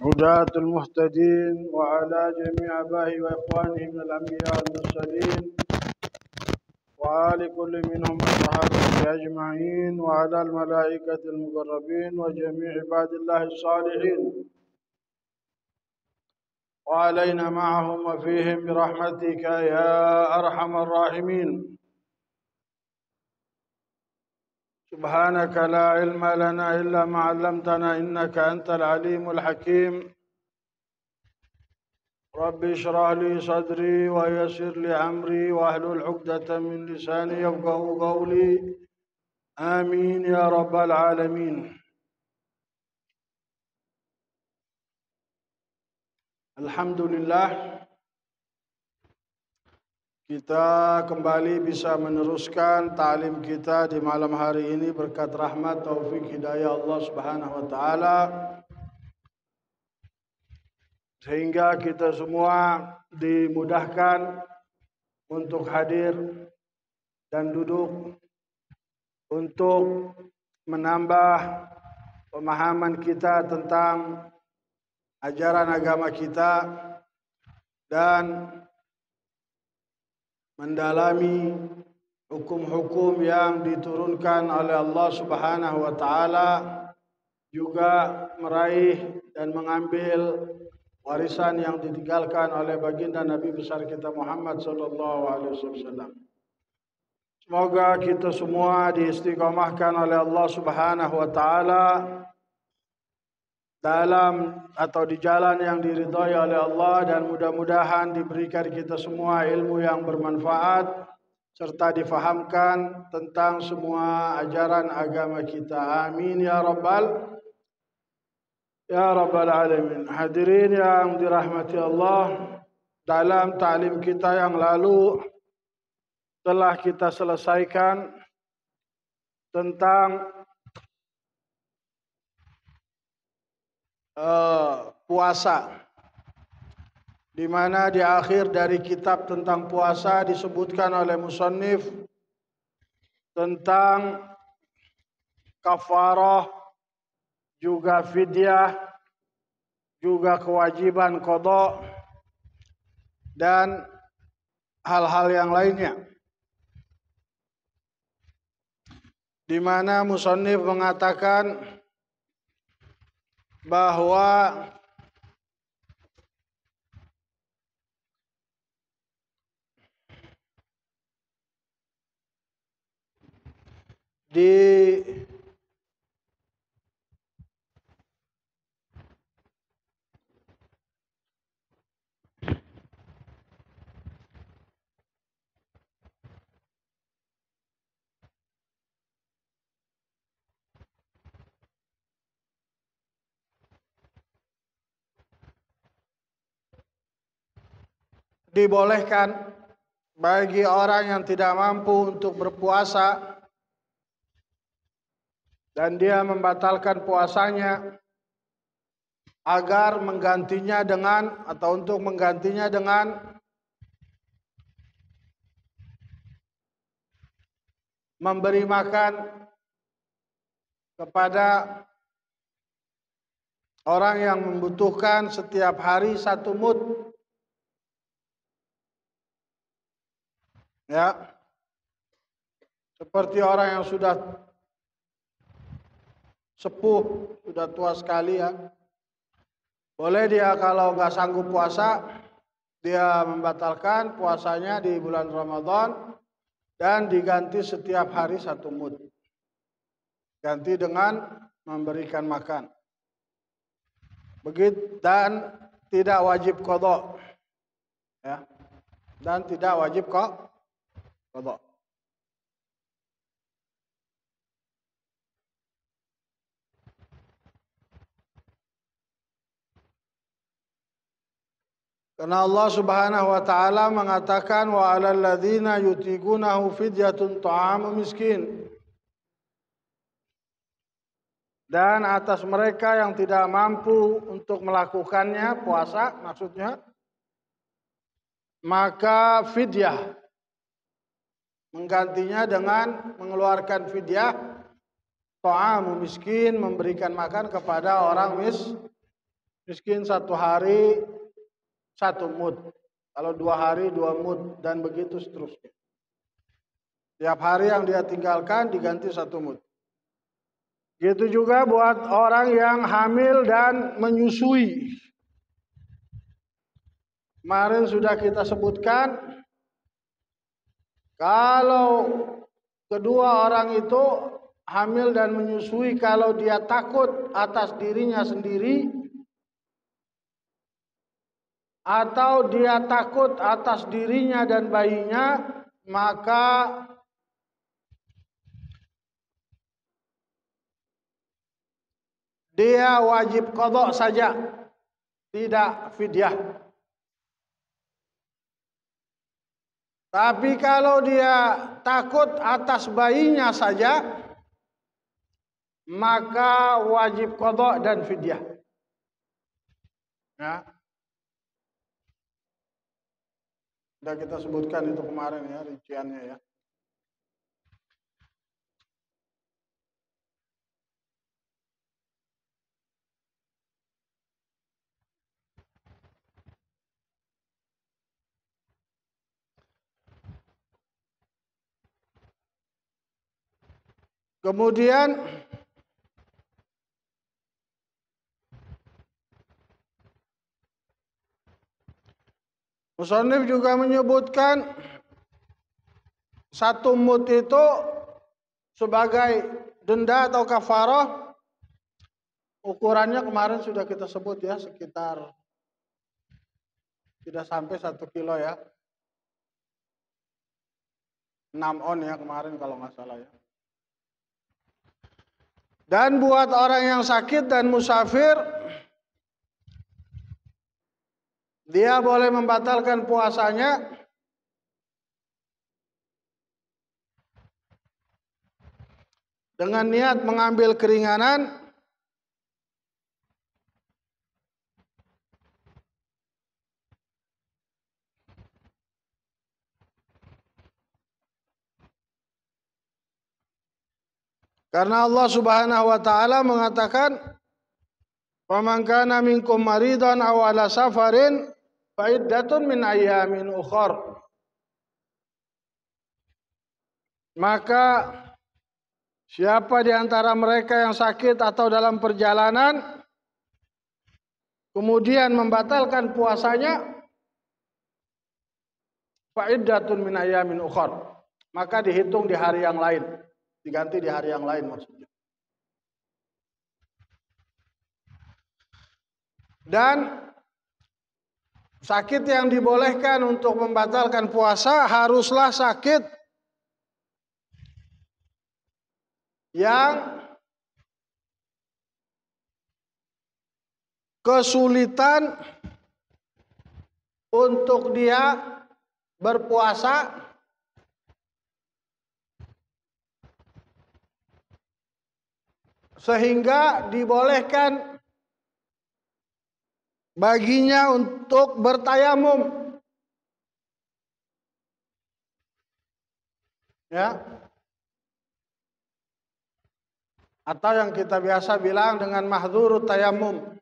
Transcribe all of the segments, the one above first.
هداة المهتدين وعلى جميع آبائه وإخوانه من الأنبياء والمرسلين وعلى كل منهم الصحابة أجمعين وعلى الملائكة المقربين وجميع عباد الله الصالحين وعلينا معهم وفيهم برحمتك يا أرحم الراحمين. سبحانك لا علم لنا إلا ما علمتنا إنك أنت العليم الحكيم. رب اشرح لي صدري ويسر لي أمري واحلل عقدة من لساني يفقهوا قولي آمين يا رب العالمين. Alhamdulillah, kita kembali bisa meneruskan ta'lim kita di malam hari ini berkat rahmat taufik hidayah Allah Subhanahu wa taala, sehingga kita semua dimudahkan untuk hadir dan duduk untuk menambah pemahaman kita tentang ajaran agama kita dan mendalami hukum-hukum yang diturunkan oleh Allah Subhanahu wa taala, juga meraih dan mengambil warisan yang ditinggalkan oleh baginda Nabi besar kita Muhammad sallallahu alaihi wasallam. Semoga kita semua diistiqomahkan oleh Allah Subhanahu wa taala dalam atau di jalan yang diridhai oleh Allah, dan mudah-mudahan diberikan kita semua ilmu yang bermanfaat serta difahamkan tentang semua ajaran agama kita. Amin ya rabbal alamin. Hadirin yang dirahmati Allah, dalam ta'lim kita yang lalu telah kita selesaikan tentang puasa, di mana di akhir dari kitab tentang puasa disebutkan oleh musannif tentang kafarah, juga fidyah, juga kewajiban qada dan hal-hal yang lainnya, di mana musannif mengatakan bahwa dibolehkan bagi orang yang tidak mampu untuk berpuasa dan dia membatalkan puasanya agar menggantinya dengan, atau untuk menggantinya dengan memberi makan kepada orang yang membutuhkan setiap hari 1 mud. Ya, seperti orang yang sudah sepuh, sudah tua sekali ya, boleh dia kalau nggak sanggup puasa, dia membatalkan puasanya di bulan Ramadan dan diganti setiap hari 1 mud, ganti dengan memberikan makan. Begitu, dan tidak wajib qada, ya, dan tidak wajib qada. Karena Allah Subhanahu wa taala mengatakan wa 'alal ladzina yutiqunahu fidyatun ta'amu miskin. Dan atas mereka yang tidak mampu untuk melakukannya, puasa maksudnya, maka fidyah, menggantinya dengan mengeluarkan fidyah ta'amu miskin, memberikan makan kepada orang miskin 1 hari 1 mud. Kalau 2 hari 2 mud dan begitu seterusnya. Tiap hari yang dia tinggalkan diganti 1 mud. Gitu juga buat orang yang hamil dan menyusui. Kemarin sudah kita sebutkan, kalau kedua orang itu hamil dan menyusui, kalau dia takut atas dirinya sendiri atau dia takut atas dirinya dan bayinya, maka dia wajib qadha saja, tidak fidyah. Tapi kalau dia takut atas bayinya saja, maka wajib qadha dan fidyah. Ya. Sudah kita sebutkan itu kemarin ya, rinciannya ya. Kemudian musannif juga menyebutkan 1 mud itu sebagai denda atau kafarah. Ukurannya kemarin sudah kita sebut ya, sekitar tidak sampai 1 kilo ya. 6 on ya kemarin kalau nggak salah ya. Dan buat orang yang sakit dan musafir, dia boleh membatalkan puasanya dengan niat mengambil keringanan karena Allah Subhanahu wa taala mengatakan, "Faman kana minkum maridan aw ala safarin fa iddatun min ayyamin ukhra." Maka siapa di antara mereka yang sakit atau dalam perjalanan kemudian membatalkan puasanya, fa iddatun min ayyamin ukhra, maka dihitung di hari yang lain, diganti di hari yang lain maksudnya. Dan sakit yang dibolehkan untuk membatalkan puasa haruslah sakit yang kesulitan untuk dia berpuasa sehingga dibolehkan baginya untuk bertayamum. Ya. Atau yang kita biasa bilang dengan mahdzurut tayamum.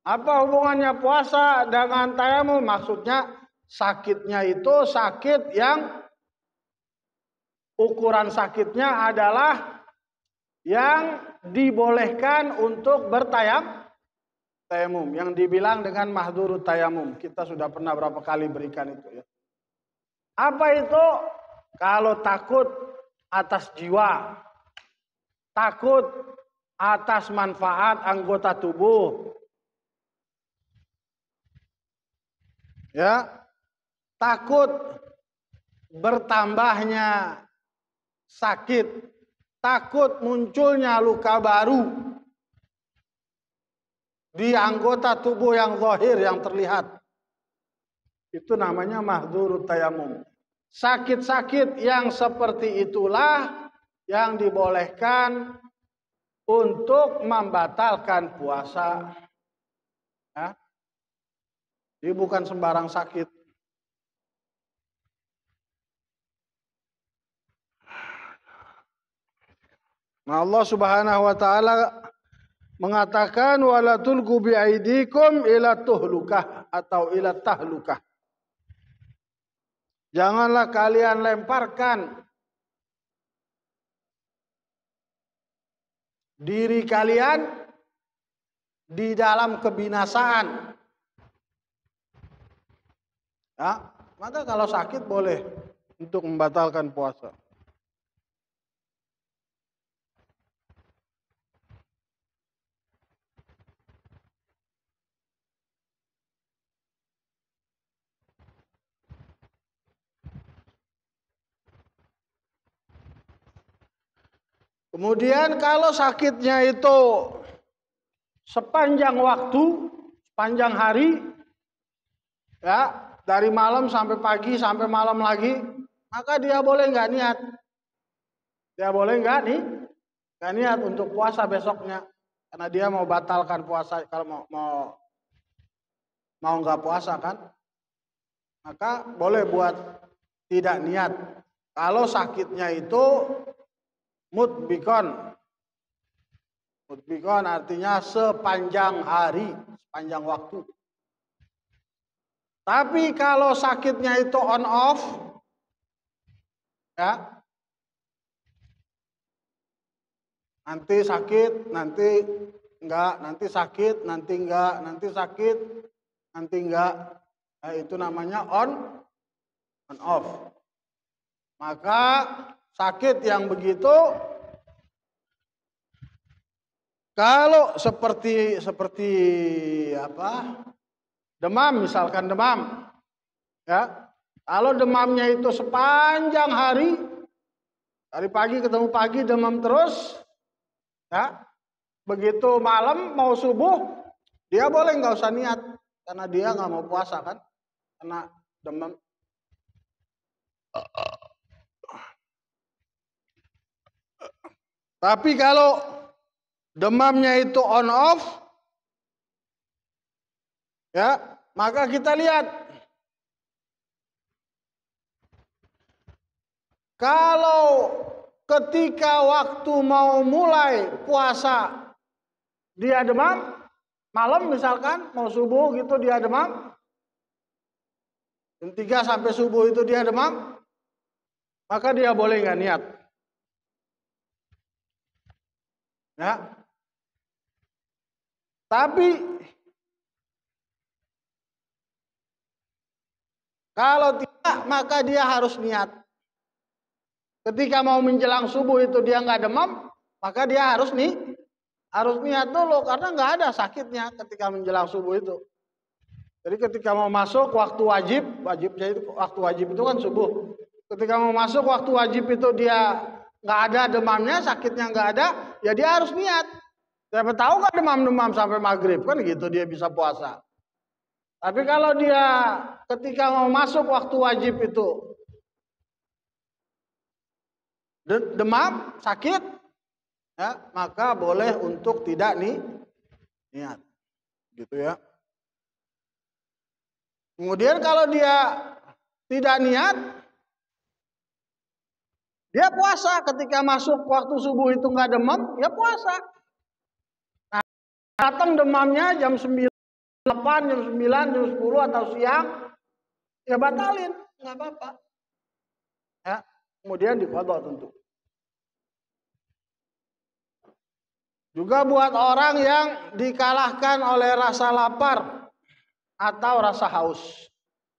Apa hubungannya puasa dengan tayamum? Maksudnya sakitnya itu sakit yang ukuran sakitnya adalah yang dibolehkan untuk bertayamum, yang dibilang dengan mahdzurut tayamum. Kita sudah pernah berapa kali berikan itu ya. Apa itu? Kalau takut atas jiwa, takut atas manfaat anggota tubuh, ya, takut bertambahnya sakit, takut munculnya luka baru di anggota tubuh yang zahir, yang terlihat. Itu namanya mahdzurut tayamum. Sakit-sakit yang seperti itulah yang dibolehkan untuk membatalkan puasa. Ya. Jadi bukan sembarang sakit. Nah, Allah Subhanahu wa taala mengatakan wala tulqu biaidikum ila tuhlukah atau ila tahlukah. Janganlah kalian lemparkan diri kalian di dalam kebinasaan. Ya, maka kalau sakit boleh untuk membatalkan puasa. Kemudian kalau sakitnya itu sepanjang waktu, sepanjang hari, ya dari malam sampai pagi sampai malam lagi, maka dia boleh nggak niat. Dia boleh nggak niat untuk puasa besoknya, karena dia mau batalkan puasa. Kalau mau nggak puasa kan, maka boleh buat tidak niat. Kalau sakitnya itu mutbikon artinya sepanjang hari, sepanjang waktu. Tapi kalau sakitnya itu on off, ya, nanti sakit, nanti enggak, nanti sakit, nanti enggak, nanti sakit, nanti enggak, nah, itu namanya on off. Maka sakit yang begitu, kalau seperti apa? Demam, misalkan demam. Ya. Kalau demamnya itu sepanjang hari, dari pagi ketemu pagi demam terus, ya. Begitu malam mau subuh, dia boleh nggak usah niat karena dia nggak mau puasa kan, karena demam. Tapi kalau demamnya itu on off, ya, maka kita lihat kalau ketika waktu mau mulai puasa dia demam, malam misalkan mau subuh gitu dia demam, jam 3 sampai subuh itu dia demam, maka dia boleh nggak niat. Ya. Tapi kalau tidak, maka dia harus niat. Ketika mau menjelang subuh itu dia nggak demam, maka dia harus niat dulu karena nggak ada sakitnya ketika menjelang subuh itu. Jadi ketika mau masuk waktu wajibnya itu waktu wajib itu kan subuh. Ketika mau masuk waktu wajib itu dia nggak ada demamnya, sakitnya nggak ada, ya dia harus niat. Siapa tahu kan demam-demam sampai maghrib kan gitu dia bisa puasa. Tapi kalau dia ketika mau masuk waktu wajib itu demam, sakit, ya, maka boleh untuk tidak niat. Gitu ya. Kemudian kalau dia tidak niat, dia puasa ketika masuk waktu subuh itu nggak demam, ya puasa. Nah, datang demamnya jam 9, jam 9, jam 10 atau siang, ya batalin, nggak apa-apa. Ya, kemudian diqadha tentu. Juga buat orang yang dikalahkan oleh rasa lapar atau rasa haus,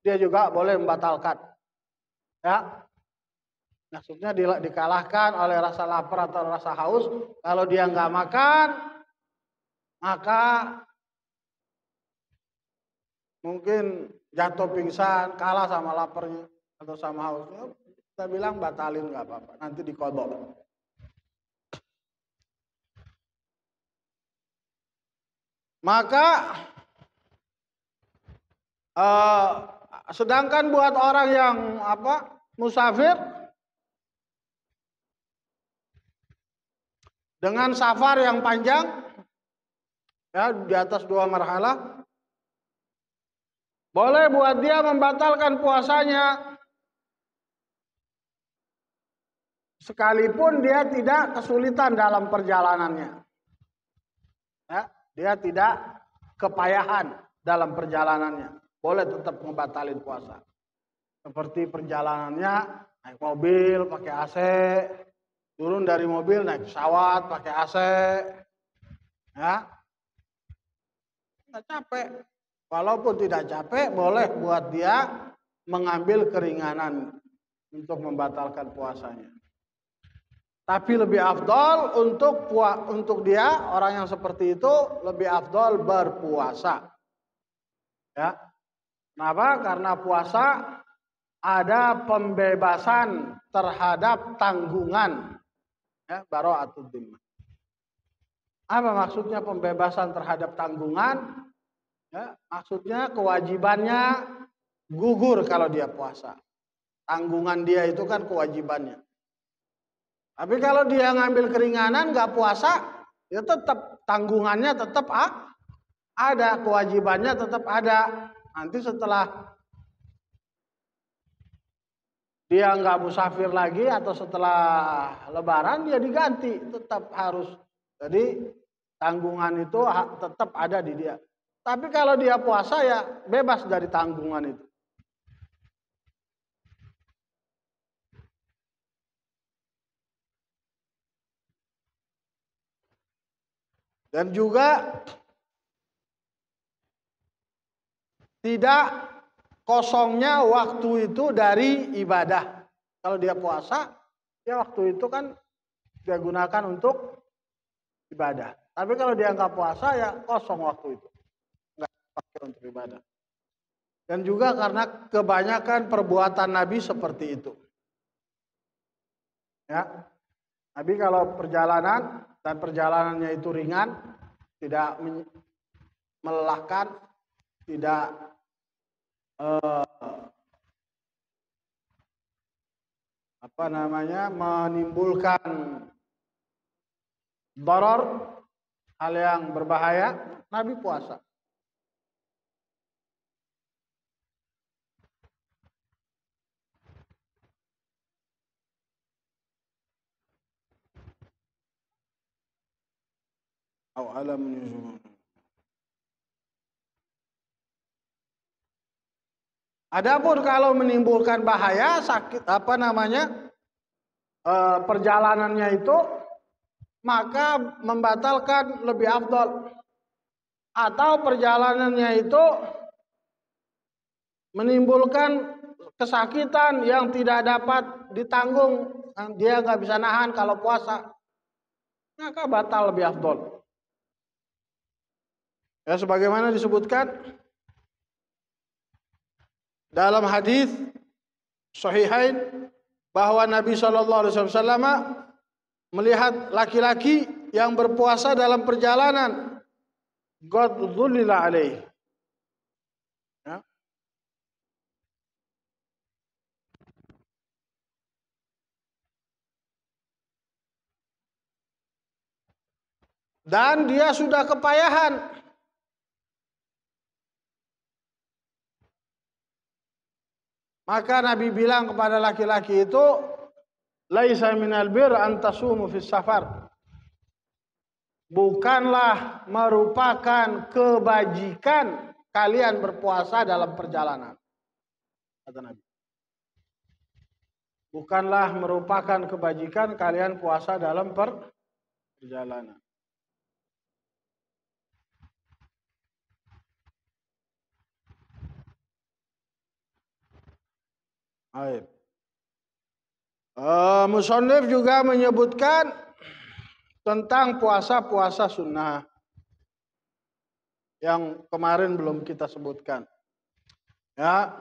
dia juga boleh membatalkan. Ya, maksudnya dikalahkan oleh rasa lapar atau rasa haus. Kalau dia nggak makan, maka mungkin jatuh pingsan, kalah sama laparnya atau sama hausnya. Kita bilang batalin nggak apa-apa, nanti diqadha. Maka sedangkan buat orang yang musafir dengan safar yang panjang, ya di atas 2 marhalah, boleh buat dia membatalkan puasanya sekalipun dia tidak kesulitan dalam perjalanannya. Ya, dia tidak kepayahan dalam perjalanannya, boleh tetap ngebatalin puasa. Seperti perjalanannya naik mobil pakai AC, turun dari mobil naik pesawat pakai AC, ya nggak capek. Walaupun tidak capek, boleh buat dia mengambil keringanan untuk membatalkan puasanya. Tapi lebih afdol untuk dia, orang yang seperti itu lebih afdol berpuasa. Ya. Kenapa? Karena puasa ada pembebasan terhadap tanggungan. Ya, bara'atud dhimma. Apa maksudnya pembebasan terhadap tanggungan? Ya, maksudnya kewajibannya gugur kalau dia puasa. Tanggungan dia itu kan kewajibannya. Tapi kalau dia ngambil keringanan nggak puasa, ya tetap tanggungannya tetap ada, kewajibannya tetap ada. Nanti setelah dia nggak musafir lagi atau setelah Lebaran dia diganti, tetap harus. Jadi tanggungan itu tetap ada di dia. Tapi kalau dia puasa ya bebas dari tanggungan itu. Dan juga tidak kosongnya waktu itu dari ibadah. Kalau dia puasa, ya waktu itu kan dia gunakan untuk ibadah. Tapi kalau dia nggak puasa, ya kosong waktu itu, nggak pakai untuk ibadah. Dan juga karena kebanyakan perbuatan Nabi seperti itu. Ya, Nabi kalau perjalanan dan perjalanannya itu ringan, tidak melelahkan, tidak menimbulkan darar, hal yang berbahaya, Nabi puasa. Adapun kalau menimbulkan bahaya, sakit perjalanannya itu, maka membatalkan lebih afdal. Atau perjalanannya itu menimbulkan kesakitan yang tidak dapat ditanggung, dia nggak bisa nahan kalau puasa, maka batal lebih afdal. Ya, sebagaimana disebutkan dalam hadis Sahihain bahwa Nabi SAW melihat laki-laki yang berpuasa dalam perjalanan, qad dhullila alaih. Ya. Dan dia sudah kepayahan. Maka Nabi bilang kepada laki-laki itu, laisa minal bir an tasumu fis safar. Bukanlah merupakan kebajikan kalian berpuasa dalam perjalanan. Kata Nabi. Bukanlah merupakan kebajikan kalian puasa dalam perjalanan. Baik. Musannif juga menyebutkan tentang puasa-puasa sunnah yang kemarin belum kita sebutkan. Ya,